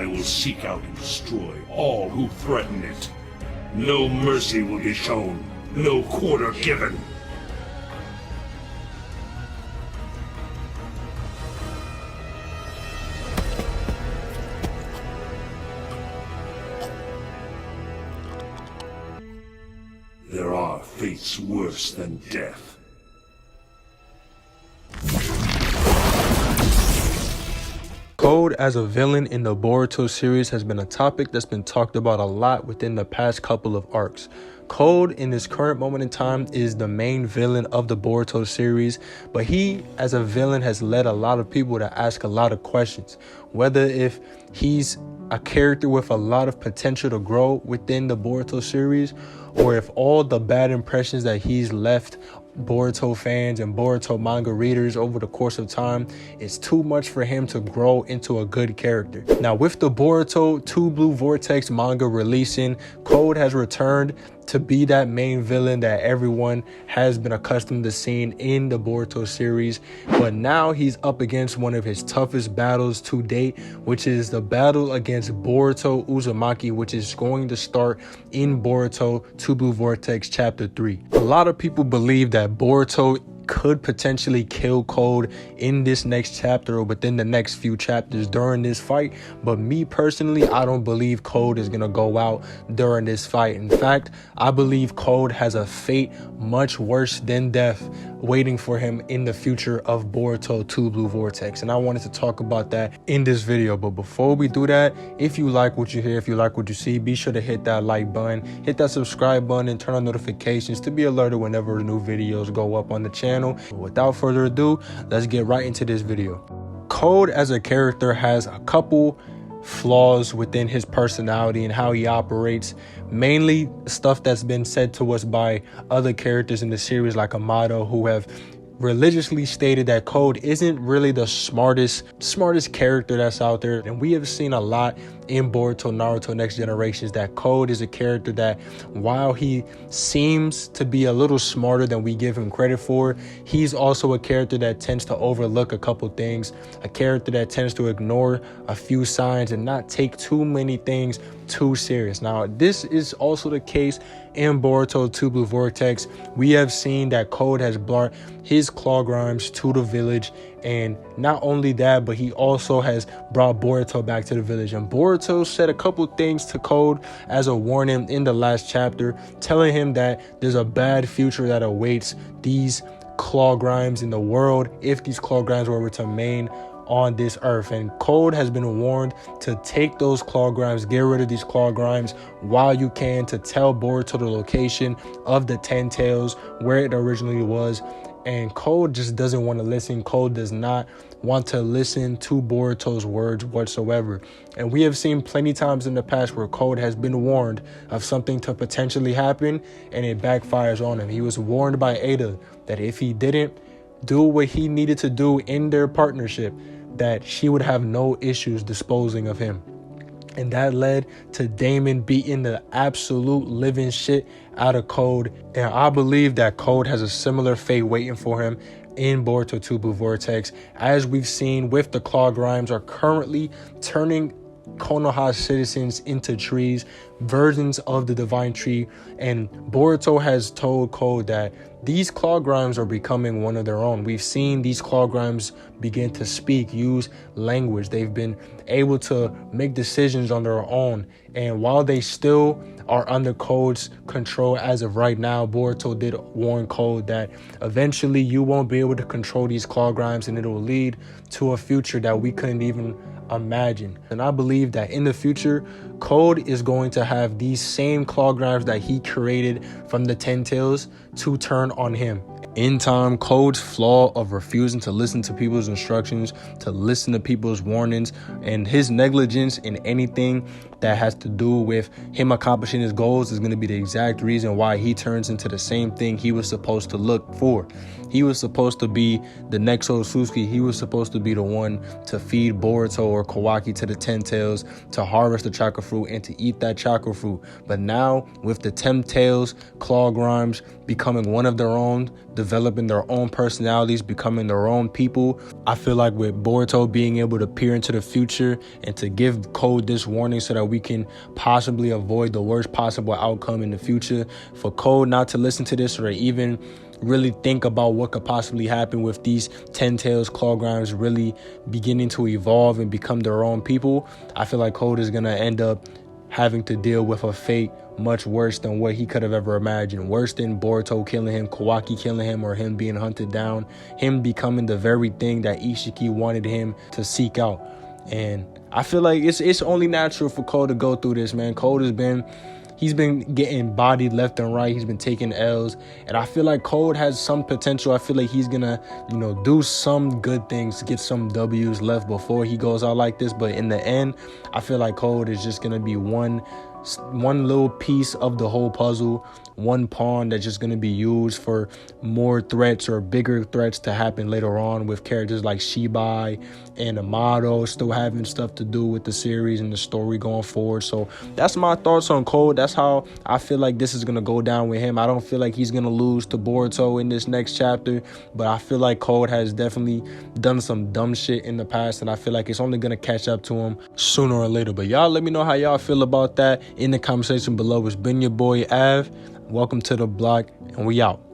I will seek out and destroy all who threaten it. No mercy will be shown, no quarter given. There are fates worse than death. Code as a villain in the Boruto series has been a topic that's been talked about a lot within the past couple of arcs. Code in this current moment in time is the main villain of the Boruto series, but he as a villain has led a lot of people to ask a lot of questions, whether if he's a character with a lot of potential to grow within the Boruto series, or if all the bad impressions that he's left Boruto fans and Boruto manga readers over the course of time is too much for him to grow into a good character. Now, with the Boruto 2 Blue Vortex manga releasing, Code has returned to be that main villain that everyone has been accustomed to seeing in the Boruto series, but now he's up against one of his toughest battles to date, which is the battle against Boruto Uzumaki, which is going to start in Boruto 2 Blue Vortex chapter 3. A lot of people believe that Boruto could potentially kill Code in this next chapter or within the next few chapters during this fight, but me personally, I don't believe Code is gonna go out during this fight. In fact, I believe Code has a fate much worse than death waiting for him in the future of Boruto 2 Blue Vortex, and I wanted to talk about that in this video. But before we do that, if you like what you hear, if you like what you see, be sure to hit that like button, hit that subscribe button, and turn on notifications to be alerted whenever the new videos go up on the channel. Without further ado, let's get right into this video. Code as a character has a couple flaws within his personality and how he operates, mainly stuff that's been said to us by other characters in the series like Amado, who have religiously stated that Code isn't really the smartest character that's out there. And we have seen a lot in Boruto, Naruto Next Generations that Code is a character that, while he seems to be a little smarter than we give him credit for, he's also a character that tends to overlook a couple things, a character that tends to ignore a few signs and not take too many things too serious. Now, this is also the case in Boruto 2 Blue Vortex. We have seen that Code has brought his claw grimes to the village, and not only that, but he also has brought Boruto back to the village. And Boruto said a couple things to Code as a warning in the last chapter, telling him that there's a bad future that awaits these claw grimes in the world if these claw grimes were to remain on this earth. And Code has been warned to take those claw grimes, get rid of these claw grimes while you can, to tell Boruto the location of the 10 tails, where it originally was. And Code just doesn't want to listen. Code does not want to listen to Boruto's words whatsoever. And we have seen plenty times in the past where Code has been warned of something to potentially happen and it backfires on him. He was warned by Ada that if he didn't do what he needed to do in their partnership, that she would have no issues disposing of him. And that led to Damon beating the absolute living shit out of Code. And I believe that Code has a similar fate waiting for him in Boruto 2 Blue Vortex, as we've seen with the claw grimes are currently turning Konoha citizens into trees, versions of the divine tree. And Boruto has told Code that these claw grimes are becoming one of their own. We've seen these claw grimes begin to speak, use language. They've been able to make decisions on their own. And while they still are under Code's control as of right now, Boruto did warn Code that eventually you won't be able to control these claw grimes, and it will lead to a future that we couldn't even imagine. And I believe that in the future, Code is going to have these same claw grimes that he created from the 10 tails to turn on him. In time, Code's flaw of refusing to listen to people's instructions, to listen to people's warnings, and his negligence in anything that has to do with him accomplishing his goals is going to be the exact reason why he turns into the same thing he was supposed to look for. He was supposed to be the next Otsutsuki. He was supposed to be the one to feed Boruto or Kawaki to the 10 tails, to harvest the chakra fruit and to eat that chakra fruit. But now, with the 10 tails, claw grimes becoming one of their own, developing their own personalities, becoming their own people. I feel like with Boruto being able to peer into the future and to give Code this warning so that we can possibly avoid the worst possible outcome in the future, for Code not to listen to this or even really think about what could possibly happen with these 10 Tails Claw Grimes really beginning to evolve and become their own people, I feel like Code is going to end up having to deal with a fate much worse than what he could have ever imagined. Worse than Boruto killing him, Kawaki killing him, or him being hunted down. Him becoming the very thing that Ishiki wanted him to seek out. And I feel like it's only natural for Code to go through this, man. Code he's been getting bodied left and right. He's been taking L's. And I feel like Code has some potential. I feel like he's going to, do some good things, get some W's left before he goes out like this. But in the end, I feel like Code is just going to be one little piece of the whole puzzle, one pawn that's just going to be used for more threats or bigger threats to happen later on, with characters like Shibai and Amato still having stuff to do with the series and the story going forward. So that's my thoughts on Code. That's how I feel like this is going to go down with him. I don't feel like he's going to lose to Boruto in this next chapter, but I feel like Code has definitely done some dumb shit in the past, and I feel like it's only going to catch up to him sooner or later. But y'all let me know how y'all feel about that in the comment section below. It's been your boy Av. Welcome to the block, and we out.